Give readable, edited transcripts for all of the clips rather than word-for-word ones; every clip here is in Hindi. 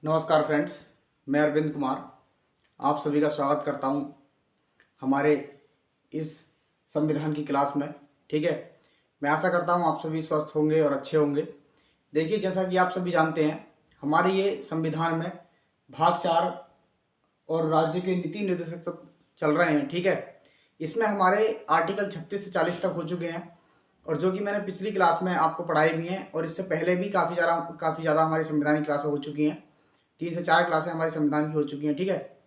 नमस्कार फ्रेंड्स, मैं अरविंद कुमार आप सभी का स्वागत करता हूं हमारे इस संविधान की क्लास में। ठीक है, मैं आशा करता हूं आप सभी स्वस्थ होंगे और अच्छे होंगे। देखिए, जैसा कि आप सभी जानते हैं, हमारे ये संविधान में भाग 4 और राज्य के नीति निर्देशक तक चल रहे हैं। ठीक है, इसमें हमारे आर्टिकल 36 से 40 तक हो चुके हैं और जो कि मैंने पिछली क्लास में आपको पढ़ाई भी हैं और इससे पहले भी काफ़ी ज़्यादा हमारी संविधान की क्लासें हो चुकी हैं। 3 से 4 क्लासें हमारी संविधान की हो चुकी हैं। ठीक है,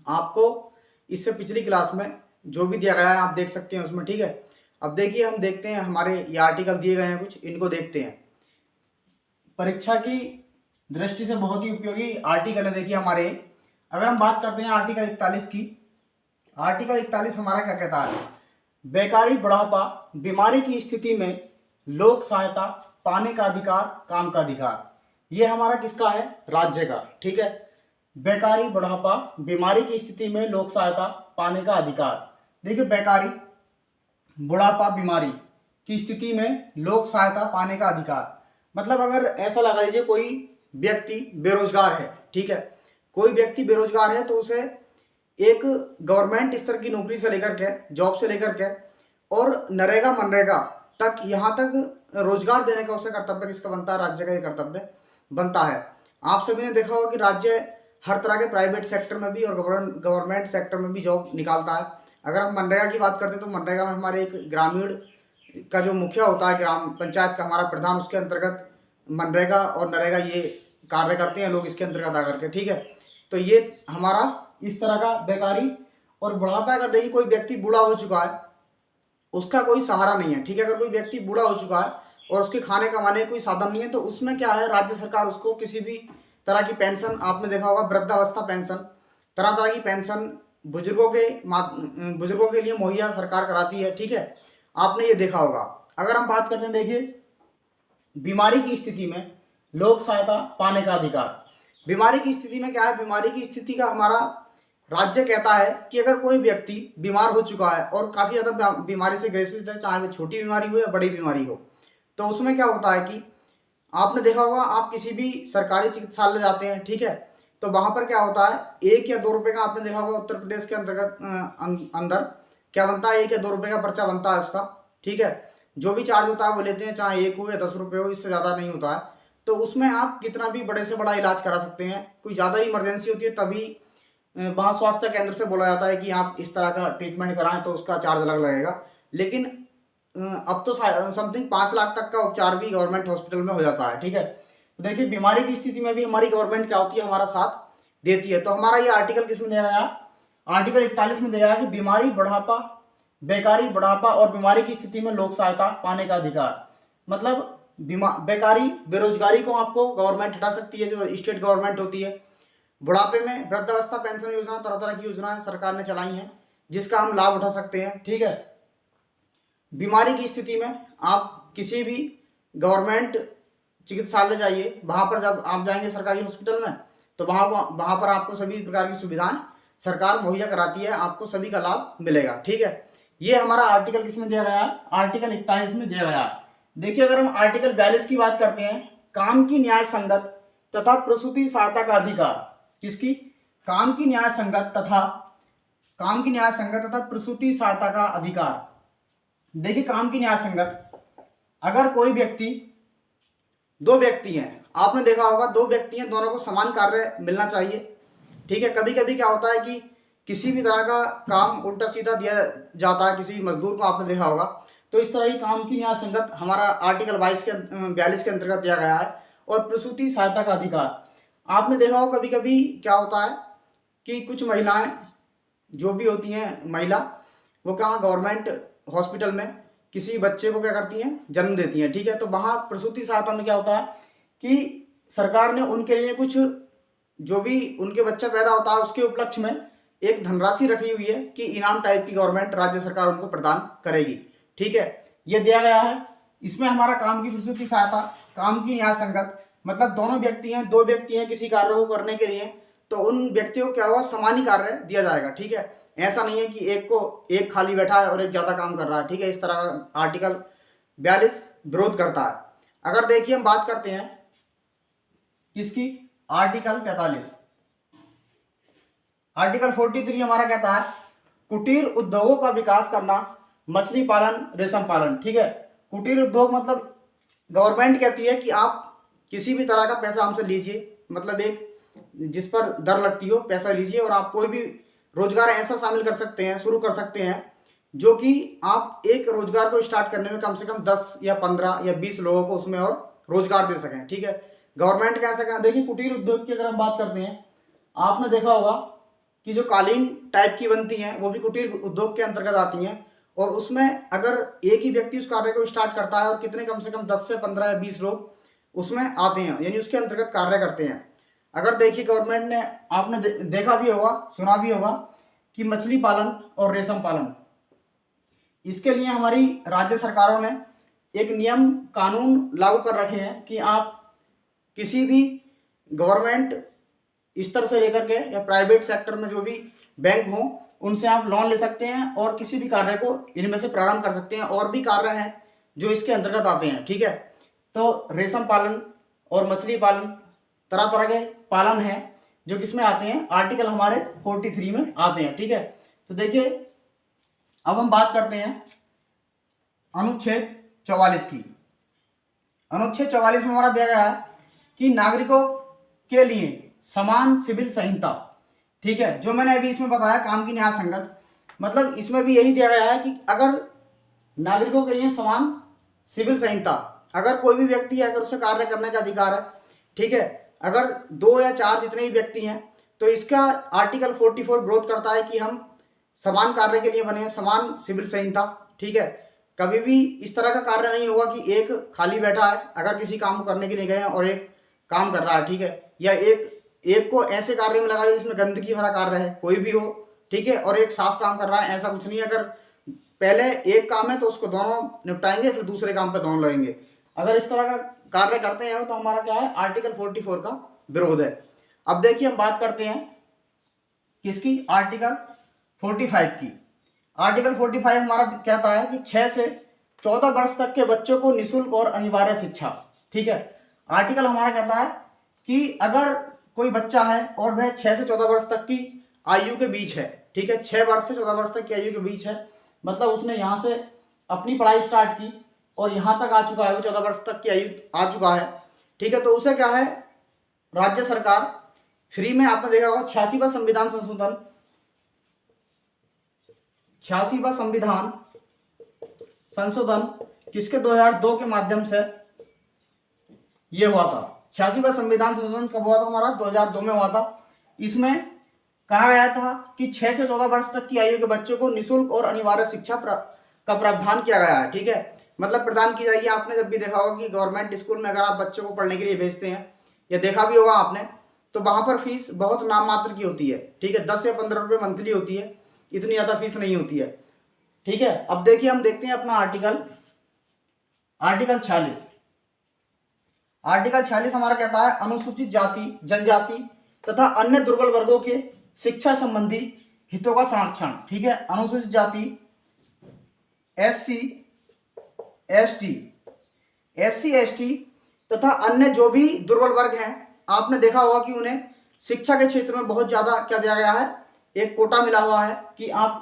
आपको इससे पिछली क्लास में जो भी दिया गया है आप देख सकते हैं उसमें। ठीक है, अब देखिए, हम देखते हैं हमारे ये आर्टिकल दिए गए हैं कुछ, इनको देखते हैं। परीक्षा की दृष्टि से बहुत ही उपयोगी आर्टिकल है। देखिए हमारे, अगर हम बात करते हैं आर्टिकल 41 की, आर्टिकल 41 हमारा क्या कहता है? बेकारी, बुढ़ापा, बीमारी की स्थिति में लोक सहायता पाने का अधिकार, काम का अधिकार। ये हमारा किसका है? राज्य का। ठीक है, बेकारी, बुढ़ापा, बीमारी की स्थिति में लोक सहायता पाने का अधिकार। देखिए, बेकारी, बुढ़ापा, बीमारी की स्थिति में लोक सहायता पाने का अधिकार मतलब अगर ऐसा लगा लीजिए कोई व्यक्ति बेरोजगार है। ठीक है, कोई व्यक्ति बेरोजगार है तो उसे एक गवर्नमेंट स्तर की नौकरी से लेकर के, जॉब से लेकर के और नरेगा मनरेगा तक, यहाँ तक रोजगार देने का उसे कर्तव्य किसका बनता है? राज्य का ये कर्तव्य बनता है। आप सभी ने देखा होगा कि राज्य हर तरह के प्राइवेट सेक्टर में भी और गवर्नमेंट सेक्टर में भी जॉब निकालता है। अगर हम मनरेगा की बात करते हैं तो मनरेगा में हमारे एक ग्रामीण का जो मुखिया होता है, ग्राम पंचायत का हमारा प्रधान, उसके अंतर्गत मनरेगा और नरेगा ये कार्य करते हैं लोग इसके अंतर्गत आकर के। ठीक है, तो ये हमारा इस तरह का बेकारी और बुढ़ापा। अगर देखिए कोई व्यक्ति बूढ़ा हो चुका है, उसका कोई सहारा नहीं है। ठीक है, अगर कोई व्यक्ति बूढ़ा हो चुका है और उसके खाने कमाने का कोई साधन नहीं है तो उसमें क्या है? राज्य सरकार उसको किसी भी तरह की पेंशन, आपने देखा होगा वृद्धावस्था पेंशन, तरह तरह की पेंशन बुजुर्गों के लिए मुहैया सरकार कराती है। ठीक है, आपने ये देखा होगा। अगर हम बात करते हैं, देखिए, बीमारी की स्थिति में लोक सहायता पाने का अधिकार। बीमारी की स्थिति में क्या है? बीमारी की स्थिति का हमारा राज्य कहता है कि अगर कोई व्यक्ति बीमार हो चुका है और काफ़ी ज़्यादा बीमारी से ग्रसित है, चाहे वो छोटी बीमारी हो या बड़ी बीमारी हो, तो उसमें क्या होता है कि आपने देखा होगा, आप किसी भी सरकारी चिकित्सालय जाते हैं। ठीक है, तो वहाँ पर क्या होता है? 1 या 2 रुपये का, आपने देखा होगा उत्तर प्रदेश के अंतर्गत अंदर क्या बनता है? 1 या 2 रुपये का पर्चा बनता है उसका। ठीक है, जो भी चार्ज होता है वो लेते हैं, चाहे 1 हो या 10 रुपये हो, इससे ज़्यादा नहीं होता है। तो उसमें आप कितना भी बड़े से बड़ा इलाज करा सकते हैं। कोई ज़्यादा इमरजेंसी होती है तभी वहाँ स्वास्थ्य केंद्र से बोला जाता है कि आप इस तरह का ट्रीटमेंट कराएं तो उसका चार्ज अलग लगेगा। लेकिन अब तो समथिंग 5 लाख तक का उपचार भी गवर्नमेंट हॉस्पिटल में हो जाता है। ठीक है, तो देखिए, बीमारी की स्थिति में भी हमारी गवर्नमेंट क्या होती है? हमारा साथ देती है। तो हमारा ये आर्टिकल किस में दिया गया? आर्टिकल 41 में दिया गया कि बीमारी, बुढ़ापा, बेकारी, बुढ़ापा और बीमारी की स्थिति में लोक सहायता पाने का अधिकार। मतलब बेकारी, बेरोजगारी को आपको गवर्नमेंट हटा सकती है, जो स्टेट गवर्नमेंट होती है। बुढ़ापे में वृद्धावस्था पेंशन योजना, तरह तरह की योजनाएं सरकार ने चलाई हैं जिसका हम लाभ उठा सकते हैं। ठीक है, बीमारी की स्थिति में आप किसी भी गवर्नमेंट चिकित्सालय जाइए, वहाँ पर जब आप जाएंगे सरकारी हॉस्पिटल में, तो वहाँ पर आपको सभी प्रकार की सुविधाएं सरकार मुहैया कराती है, आपको सभी का लाभ मिलेगा। ठीक है, ये हमारा आर्टिकल किसमें दिया गया है? आर्टिकल 41 में दिया गया है। देखिए, अगर हम आर्टिकल 42 की बात करते हैं, काम की न्याय संगत तथा प्रसूति सहायता का अधिकार। किसकी? काम की न्याय संगत तथा प्रसूति सहायता का अधिकार। देखिए, काम की न्याय संगत, अगर कोई व्यक्ति, 2 व्यक्ति हैं, आपने देखा होगा 2 व्यक्ति हैं, दोनों को समान कार्य मिलना चाहिए। ठीक है, कभी कभी क्या होता है कि किसी भी तरह का काम उल्टा सीधा दिया जाता है किसी मजदूर को, आपने देखा होगा। तो इस तरह की काम की न्याय संगत हमारा आर्टिकल 42 के अंतर्गत दिया गया है। और प्रसूति सहायता का अधिकार, आपने देखा होगा कभी कभी क्या होता है कि कुछ महिलाएं जो भी होती हैं महिला, वो कहाँ गवर्नमेंट हॉस्पिटल में किसी बच्चे को क्या करती हैं? जन्म देती हैं। ठीक है, तो वहाँ प्रसूति सहायता में क्या होता है कि सरकार ने उनके लिए कुछ, जो भी उनके बच्चा पैदा होता है उसके उपलक्ष्य में एक धनराशि रखी हुई है कि इनाम टाइप की गवर्नमेंट, राज्य सरकार उनको प्रदान करेगी। ठीक है, ये दिया गया है। इसमें हमारा काम की प्रसूति सहायता, काम की न्याय संगत, मतलब दोनों व्यक्ति हैं, 2 व्यक्ति हैं किसी कार्य को करने के लिए, तो उन व्यक्तियों को क्या होगा? समान ही कार्य दिया जाएगा। ठीक है, ऐसा नहीं है कि एक खाली बैठा है और एक ज़्यादा काम कर रहा है। ठीक है, इस तरह का आर्टिकल 42 विरोध करता है। अगर देखिए हम बात करते हैं किसकी? आर्टिकल 43, आर्टिकल 43 हमारा कहता है कुटीर उद्योगों का विकास करना, मछली पालन, रेशम पालन। ठीक है, कुटीर उद्योग मतलब गवर्नमेंट कहती है कि आप किसी भी तरह का पैसा हमसे लीजिए, मतलब एक जिस पर दर लगती हो पैसा लीजिए और आप कोई भी रोजगार ऐसा शामिल कर सकते हैं, शुरू कर सकते हैं जो कि आप एक रोजगार को स्टार्ट करने में कम से कम 10 या 15 या 20 लोगों को उसमें और रोजगार दे सकें। ठीक है, गवर्नमेंट का ऐसा कहना। देखिए कुटीर उद्योग की अगर हम बात करते हैं, आपने देखा होगा कि जो कालीन टाइप की बनती हैं वो भी कुटीर उद्योग के अंतर्गत आती हैं, और उसमें अगर एक ही व्यक्ति उस कार्य को स्टार्ट करता है और कितने कम से कम 10 से 15 या 20 लोग उसमें आते हैं, यानी उसके अंतर्गत कार्य करते हैं। अगर देखिए गवर्नमेंट ने, आपने देखा भी होगा, सुना भी होगा कि मछली पालन और रेशम पालन, इसके लिए हमारी राज्य सरकारों ने एक नियम कानून लागू कर रखे हैं कि आप किसी भी गवर्नमेंट स्तर से लेकर के या प्राइवेट सेक्टर में जो भी बैंक हो उनसे आप लोन ले सकते हैं और किसी भी कार्य को इनमें से प्रारंभ कर सकते हैं, और भी कार्य हैं जो इसके अंतर्गत आते हैं। ठीक है, तो रेशम पालन और मछली पालन तरह तरह के पालन हैं जो किसमें आते हैं, आर्टिकल हमारे 43 में आते हैं। ठीक है, तो देखिए अब हम बात करते हैं अनुच्छेद 44 की। अनुच्छेद 44 में हमारा दिया गया है कि नागरिकों के लिए समान सिविल संहिता। ठीक है, जो मैंने अभी इसमें बताया काम की न्याय संगत, मतलब इसमें भी यही दिया गया है कि अगर नागरिकों के लिए समान सिविल संहिता, अगर कोई भी व्यक्ति है अगर उसे कार्य करने का अधिकार है, ठीक है, अगर 2 या 4 जितने भी व्यक्ति हैं, तो इसका आर्टिकल 44 विरोध करता है कि हम समान कार्य के लिए बने हैं, समान सिविल संहिता। ठीक है, कभी भी इस तरह का कार्य नहीं होगा कि एक खाली बैठा है अगर किसी काम को करने के लिए गए हैं और एक काम कर रहा है। ठीक है, या एक को ऐसे कार्य में लगा जिसमें गंदगी भरा कार्य है, कोई भी हो, ठीक है, और एक साफ काम कर रहा है, ऐसा कुछ नहीं है। अगर पहले एक काम है तो उसको दोनों निपटाएंगे, फिर दूसरे काम पे दोनों लगेंगे। अगर इस तरह का कार्य करते हैं तो हमारा क्या है, आर्टिकल 44 का विरोध है। अब देखिए हम बात करते हैं किसकी, आर्टिकल 45 की। आर्टिकल 45 हमारा कहता है कि 6 से 14 वर्ष तक के बच्चों को निःशुल्क और अनिवार्य शिक्षा। ठीक है, आर्टिकल हमारा कहता है कि अगर कोई बच्चा है और वह 6 से 14 वर्ष तक की आयु के बीच है, ठीक है, 6 वर्ष से 14 वर्ष तक की आयु के बीच है, मतलब उसने यहाँ से अपनी पढ़ाई स्टार्ट की और यहाँ तक आ चुका है, वो 14 वर्ष तक की आयु आ चुका है। ठीक है, तो उसे क्या है, राज्य सरकार फ्री में, आपने देखा होगा 86वां संविधान संशोधन, 86वां संविधान संशोधन किसके 2002 के माध्यम से ये हुआ था। 86वां संविधान संशोधन कब हुआ था हमारा, 2002 में हुआ था। इसमें कहा गया था कि 6 से 14 वर्ष तक की आयु के बच्चों को निःशुल्क और अनिवार्य शिक्षा का प्रावधान किया गया है। ठीक है, मतलब प्रदान की जाएगी। आपने जब भी देखा होगा कि गवर्नमेंट स्कूल में अगर आप बच्चों को पढ़ने के लिए भेजते हैं, या देखा भी होगा आपने, तो वहां पर फीस बहुत नाम मात्र की होती है। ठीक है, 10 या 15 रुपये मंथली होती है, इतनी ज़्यादा फीस नहीं होती है। ठीक है, अब देखिए हम देखते हैं अपना आर्टिकल 46। आर्टिकल 46 हमारा कहता है अनुसूचित जाति, जनजाति तथा अन्य दुर्बल वर्गों के शिक्षा संबंधी हितों का संरक्षण। ठीक है, अनुसूचित जाति, SC ST तथा अन्य जो भी दुर्बल वर्ग हैं, आपने देखा होगा कि उन्हें शिक्षा के क्षेत्र में बहुत ज्यादा क्या दिया गया है, एक कोटा मिला हुआ है कि आप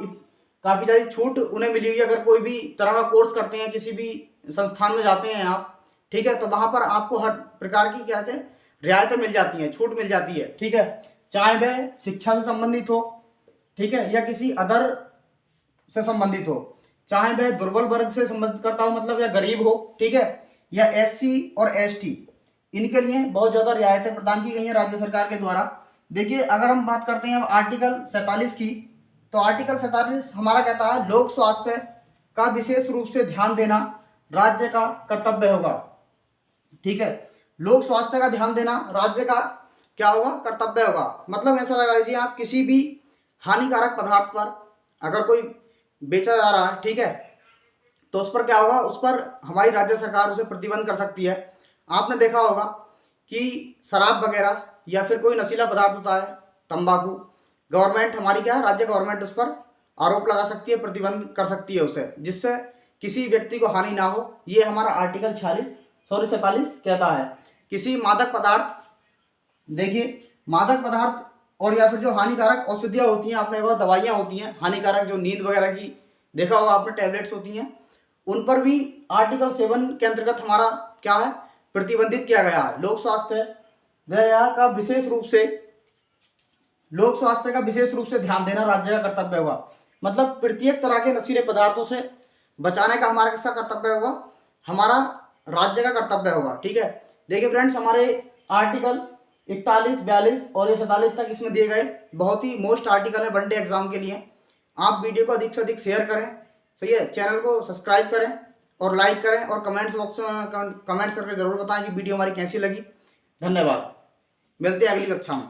काफी ज्यादा छूट उन्हें मिली हुई है। अगर कोई भी तरह का कोर्स करते हैं, किसी भी संस्थान में जाते हैं आप, ठीक है, तो वहां पर आपको हर प्रकार की क्या कहते हैं, रियायतें मिल जाती हैं, छूट मिल जाती है। ठीक है, चाहे वह शिक्षा से संबंधित हो, ठीक है, या किसी अदर से संबंधित हो, चाहे वह दुर्बल वर्ग से संबंधित करता हो, मतलब या गरीब हो, ठीक है, या SC और ST, इनके लिए बहुत ज्यादा रियायतें प्रदान की गई हैं राज्य सरकार के द्वारा। देखिए अगर हम बात करते हैं आर्टिकल 47 की, तो आर्टिकल 47 हमारा कहता है लोक स्वास्थ्य का विशेष रूप से ध्यान देना राज्य का कर्तव्य होगा। ठीक है, लोक स्वास्थ्य का ध्यान देना राज्य का क्या होगा, कर्तव्य होगा। मतलब ऐसा लगा लीजिए आप, किसी भी हानिकारक पदार्थ पर अगर कोई बेचा जा रहा है, ठीक है, तो उस पर क्या होगा, उस पर हमारी राज्य सरकार उसे प्रतिबंध कर सकती है। आपने देखा होगा कि शराब वगैरह या फिर कोई नशीला पदार्थ होता है, तंबाकू, गवर्नमेंट हमारी क्या है, राज्य गवर्नमेंट उस पर आरोप लगा सकती है, प्रतिबंध कर सकती है उसे, जिससे किसी व्यक्ति को हानि ना हो। ये हमारा आर्टिकल 46 कहता है। किसी मादक पदार्थ देखिए, मादक पदार्थ और या फिर जो हानिकारक औषधियाँ होती हैं, आपने देखा दवाइयाँ होती हैं हानिकारक, जो नींद वगैरह की देखा होगा आपने, टैबलेट्स होती हैं, उन पर भी आर्टिकल 7 के अंतर्गत हमारा क्या है, प्रतिबंधित किया गया है। लोक स्वास्थ्य का विशेष रूप से ध्यान देना राज्य का कर्तव्य होगा। मतलब प्रत्येक तरह के नशीले पदार्थों से बचाने का हमारा किसका कर्तव्य होगा, हमारा राज्य का कर्तव्य होगा। ठीक है, देखिए फ्रेंड्स, हमारे आर्टिकल 41, 42 और ये 47 तक इसमें दिए गए बहुत ही मोस्ट आर्टिकल है वनडे एग्जाम के लिए। आप वीडियो को अधिक से अधिक शेयर करें, सही है, चैनल को सब्सक्राइब करें और लाइक करें, और कमेंट्स बॉक्स में कमेंट्स करके जरूर बताएं कि वीडियो हमारी कैसी लगी। धन्यवाद, मिलते हैं अगली कक्षा में।